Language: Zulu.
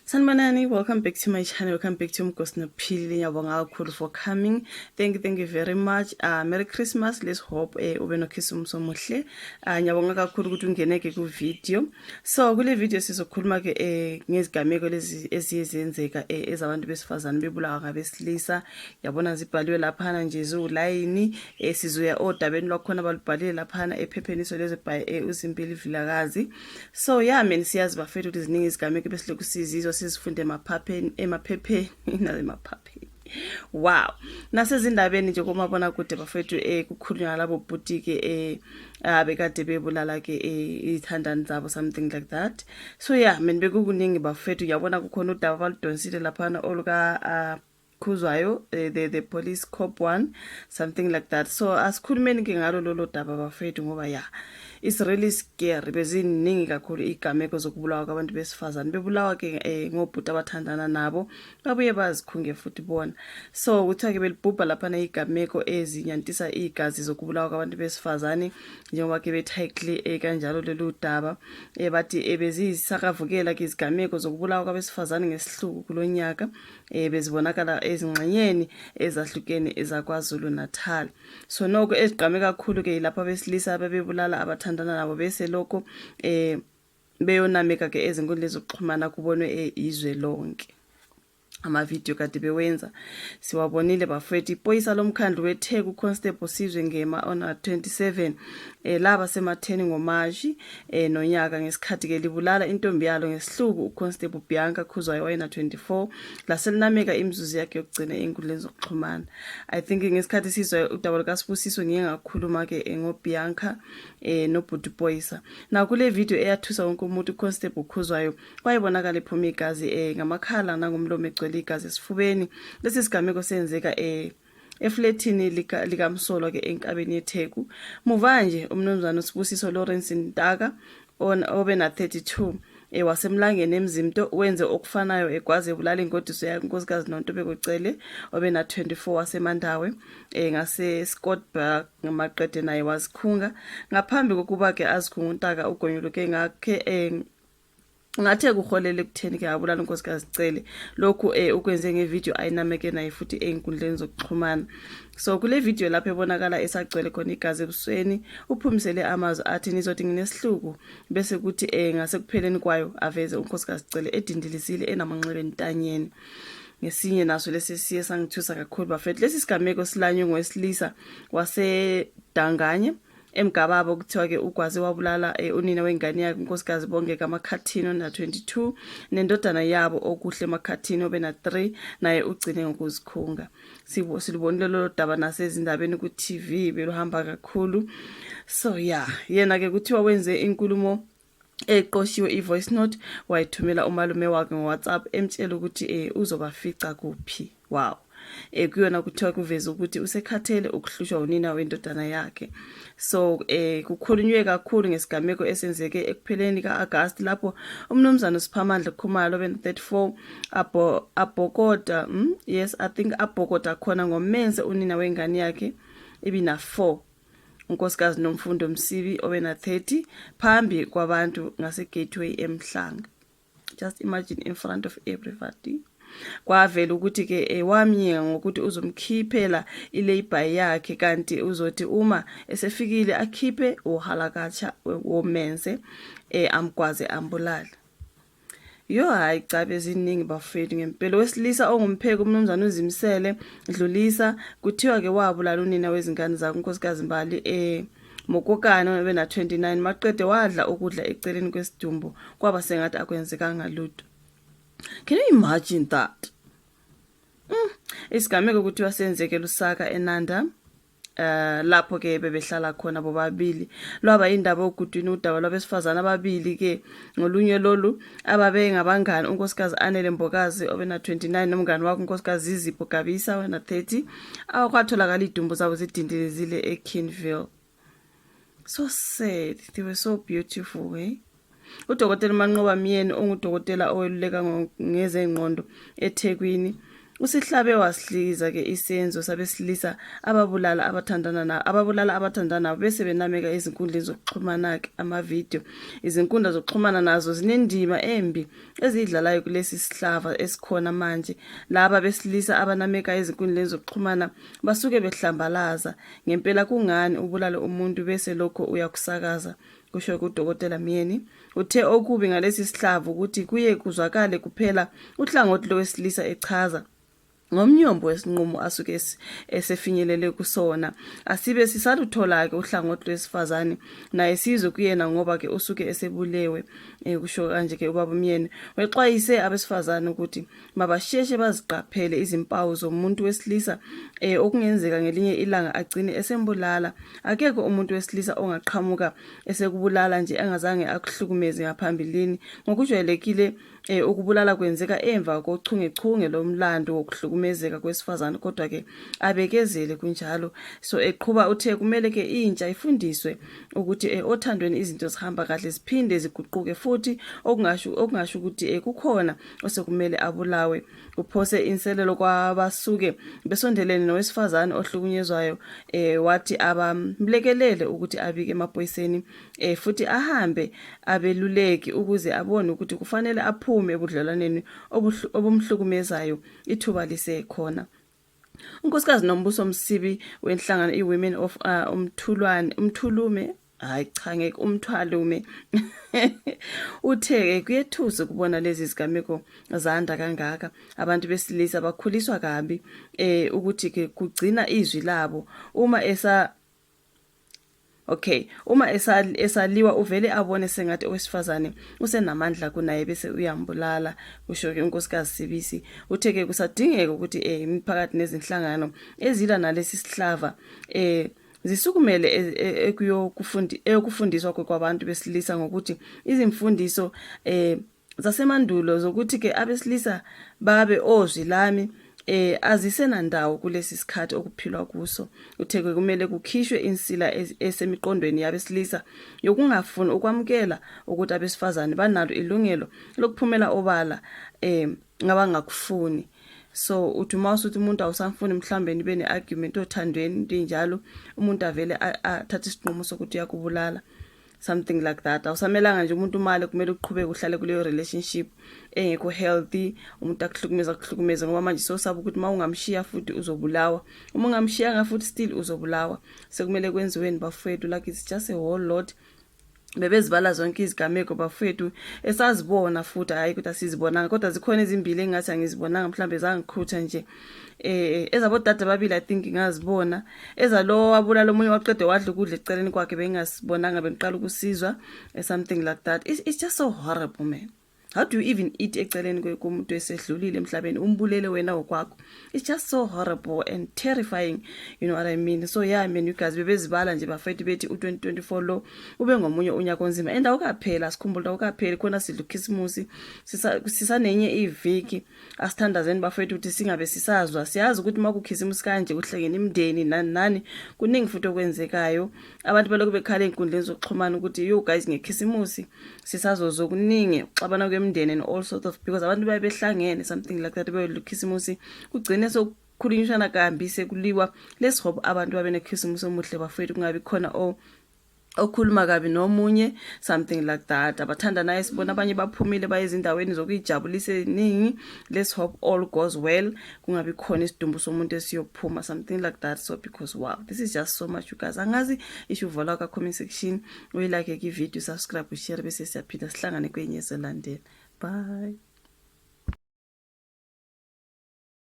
Sanibonani, welcome back to my channel. Welcome back to Mkosi Nophilile. Ngiyabonga kakhulu for coming. Thank you very much. Merry Christmas. Let's hope ube nokhisimuso omuhle. Ngiyabonga kakhulu ukuthi ungeneke ku video. So kule video sizokhuluma ke ngezigameko lezi eziyenzeka ezabantu besifazane bebulawa ngabesilisa. Yabona zibhaliwe laphana nje ziwulayini. Sizoya odabeni lwakhona balubhalile laphana ephepheni lezi uzimpilo Vilakazi. So yeah, siyazi bafethu ukuthi ziningi izigameko bese kusizizwa sizifunde emaphepheni nasemaphepheni. Wow, nasezindabeni nje komabona kude bafethu kukhulunywa ngalabo bhuti ke bekade bebulala ke ithandani zabo, something like that. So yeah, bekukuningi bafethu. Uyabona kukhona udaba baludonsile laphana oluka Khuzwayo, the police cop one, something like that. So asikhulumeni ke ngalo lolo daba bafethu ngoba yeah, it's really scary. Beziningi kakhulu igameko zokubulawa kwabantu besifazane. Bebulawa ke ngobhuti abathandana nabo babuye bazikhunge futhi bona. So kuthiwa ke belibhubha laphana igameko ezinyantisa igazi zokubulawa kwabantu besifazane njengoba ke betitle kanjalo lelo daba bathi ebezisakavukela ke izigameko zokubulawa kwabesifazane ngesihluku kulonyaka bezibonakala ezingxenyeni ezahlukene ezakwaZulu Natal. So noko eziqhame kakhulu ke lapha besilisa abebulala abathandana nabo bese lokho beyonameka ke ezinkundleni zokuxhumana kubonwe izwe lonke. Ama-video kade bewenza siwabonile bafethu. Iphoyisa lomkhandlu weTheku Constable Sizwe Ngema on 27 laba sematheni ngoMashi nonyaka ngesikhathi ke libulala intombi yalo ngesihluku uConstable Bianca Khuzwayo wayena 24 laselinameka imizuzu yakhe yokugcina enkundleni zokuxhumana. I think ngesikhathi sizwe udaba lukaSibusiso ngingakhuluma ke ngoBianca nobhuti Phoyisa. Na kule video eyathusa wonke umuntu uConstable Khuzwayo wayibonakala ephuma igazi ngamakhala nangomlomo egcwele igazi esifubeni. Lesi sigameko senzeka efletini likamsolo ke enkabeni yeTheku. Muva nje umnumzana uSibusiso Lawrence Ntaka obena 32 wasemlangeni eMzimto wenze okufanayo egwaze ebulala ingodiso yakhe unkosikazi noNtobeko Cele obena 24 waseMandawe ngase Scottburg ngamaqede naye wazikhunga ngaphambi kokuba ke azikhunga uNtaka ugonyuluke ke ngakhe ngathe kuholele kutheni ke abulala unkosikazi Cele lokhu ukwenze ngevideo ayinameke naye futhi einkundleni zokuxhumana. So kule video lapho ebonakala esagcwele khona igazi ebusweni uphumisele amazwi athi nizothi nginesihluku bese kuthi ngase kupheleni kwayo aveze unkosikazi Cele edindilisile enamanxeba entanyeni. Ngesinye naso lesi siye sangithusa kakhulu bafethu. Lesi sigameko silanywe ngowesilisa waseDanganye eMgababo kuthiwa ke ugwaze wabulala unina wengane yakhe unkosikazi Bongeka Makhathini na 22 nendodana yabo okuhle Makhathini obena 3 naye ugcine ngokuzikhunga. Silibonile lolo daba nasezindabeni ku TV beluhamba kakhulu. So yeah, yena ke kuthiwa wenze inkulumo eqoshiwe ivoice note wayithumela umalume wakhe ngoWhatsApp emtshela ukuthi uzobafica kuphi. Wow. Kuyona kuthiwa kuveza ukuthi usekhathele ukuhlushwa unina wendodana yakhe. So kukhulunywe kakhulu ngesigameko esenzeke ekupheleni kaAugust lapho umnumzana uSiphamandla Khumalo obena 34 abhokota yes I think abhokota khona ngomenze unina wengane yakhe ibina 4 unkosikazi Nomfundo Msibi obena 30 phambi kwabantu ngase Gateway eMhlanga. Just imagine in front of everybody. Kwavela ukuthi ke wamnyenga ngokuthi uzomkhiphela ilabor yakhe kanti uzothi uma esefikile akhiphe uhalakatsha womenze amgwaze ambulala. Yo hayi cha beziningi bafethu ngempela. Wesilisa ongumpheki umnumzana uZimsele Dlulisa kuthiwa ke wabulala unina wezingane zakhe unkosikazi Mbali Mokokana obena 29 maqede wadla ukudla eceleni kwesidumbu kwaba sengathi akwenzekanga lutho. Can you imagine that? Isigameko kuthiwa senzeke Lusaka eNanda lapho ke bebehlala khona bobabili lwaba indaba ogudwini udaba lwabesifazana ababili ke ngolunye lolu ababe ngabangani unkosikazi Anele Mbokazi obena 29 nomngani wakhe unkosikazi Zizipho Gabisa wena 30 akwatholakala idumbu zabo zidindilizile eKinville. So sad. They were so beautiful, eh? Udokotela Manqoba Myeni ongudokotela oweluleka ngezengqondo eThekwini usihlabe wasihliza ke isenzo sabesilisa ababulala abathandana bese benameka izinkundleni zokuxhumana ke amavideo. Izinkundla zokuxhumana nazo zinendima embi ezidlalayo kulesi sihlava esikhona manje. Laba besilisa abanameka izinkundleni zokuxhumana basuke behlambalaza. Ngempela kungani ubulale umuntu bese lokho uyakusakaza? Kusho uDokotela Myeni. Uthe okubi ngalesi sihlava ukuthi kuye kuzwakale kuphela uhlangothi lowesilisa echaza ngomnyombo wesinqumo asuke esefinyelele kusona. Asibe sisaluthola ke uhlangothi lwesifazane naye sizwe kuyena ngoba ke usuke esebulewe. Kusho kanje ke ubaba Myeni wexwayise abesifazane ukuthi mabasheshe baziqaphele izimpawu zomuntu wesilisa okungenzeka ngelinye ilanga agcine esembulala. Akekho umuntu wesilisa ongaqhamuka esekubulala nje engazange akuhlukumeze ngaphambilini. Ngokujwayelekile ukubulala kwenzeka emva kochungechunge lomlando wokuhlukumezeka kwesifazane, kodwa ke abekezele kunjalo. So eqhuba uthe kumele ke intsha ifundiswe ukuthi othandweni izinto zihamba kahle ziphinde ziguquke, futhi okungasho ukuthi kukhona osekumele abulawe. Uphose inselelo kwabasuke besondelene nowesifazane ohlukunyezwayo wathi abamlekelele ukuthi abike emaphoyiseni futhi ahambe abeluleki ukuze abone ukuthi kufanele aphume ebudlelwaneni obumhlukumezayo ithuba lisekhona. Unkosikazi Nombuso Msibi wenhlangano iWomen of Umthulume umthwalume uthe kuyethusa kubona lezi zigameko zanda kangaka. Abantu besilisa bakhuliswa kabi ukuthi ke kugcina izwi labo uma esaliwa uvele abone sengathi owesifazane usenamandla kunaye bese uyambulala. Kusho ke unkosikazi Sibisi. Uthe ke kusadingeka ukuthi imiphakathi nezinhlangano ezila nalesi sihlava zisukumele ekufundiswa kwabantu besilisa ngokuthi izimfundiso zasemandulo zokuthi ke abesilisa babe ozwi lami azisenandawo kulesi sikhathi okuphilwa kuso. Uthe kumele kukhishwe insila esemiqondweni yabesilisa yokungafuni ukwamukela ukuthi abesifazane banalo ilungelo lokuphumela obala ngabangakufuni. So uthi mawusuthi umuntu awusamfuni mhlambe nibe neargument othandweni into enjalo, umuntu avele athathe isinqumo sokuthi uyakubulala, something like that. Awusamelanga nje umuntu mali kumele uqhubeke uhlale kuleyo relationship engekho healthy, umuntu akuhlukumeza ngoba manje sosaba ukuthi mawungamshiya futhi uzobulawa, uma ungamshiyanga futhi still uzobulawa. Sekumele kwenziweni bafowethu, like it's just a whole lot. Bebezibala zonke izigameko bafowethu esazibona futhi hayi ukuthi asizibonanga, kodwa zikhona ezimbili engathi angizibonanga mhlambe zangikhutha nje. Ezabodada babili I think ngazibona, ezalo wabulala omunye waqede wadla ukudla eceleni kwakhe bengasibonanga bengiqala ukusizwa, something like that. It's just so horrible, man. How do you even eat eceleni komuntu esedlulile emhlabeni umbulele wena okwakho? It's just so horrible and terrifying, you know what I mean? So yeah, man, you guys bebezibala nje bafethu bethi u2024 lo ube ngomunye unyaka onzima and awukaphela, sikhumbula awukapheli khona sidla uKhisimusi sisanenye iviki. Asithandazeni bafethu ukuthi singabe sisazwa, siyazi ukuthi makuKhisimusi kanje kuhlekene imndeni nani kuningi futhi okwenzekayo. Abantu baloko bekhala einkundleni zokuxhumana ukuthi you guys ngeKhisimusi sisazozo kuningi xabana kwemndeni and all sort of, because abantu babehlangene something like that beyoLukhisimusi kugcine sokukhulunyishana kambi sekuliwa. Let's hope abantu babe neKhisimusi omuhle bafethu, kungabi khona okhuluma kabi nomunye, something like that. Abathanda naye sibona abanye baphumile baye ezindaweni zokujabulisa eningi. Let's hope all goes well, kungabi khona isidumbu somuntu esiyophuma, something like that. So because wow, this is just so much, you guys. Angazi issue vola ka comment section, uyilike ke video, subscribe, share bese siyaphinda sihlangane kwenye ezolandela. Bye.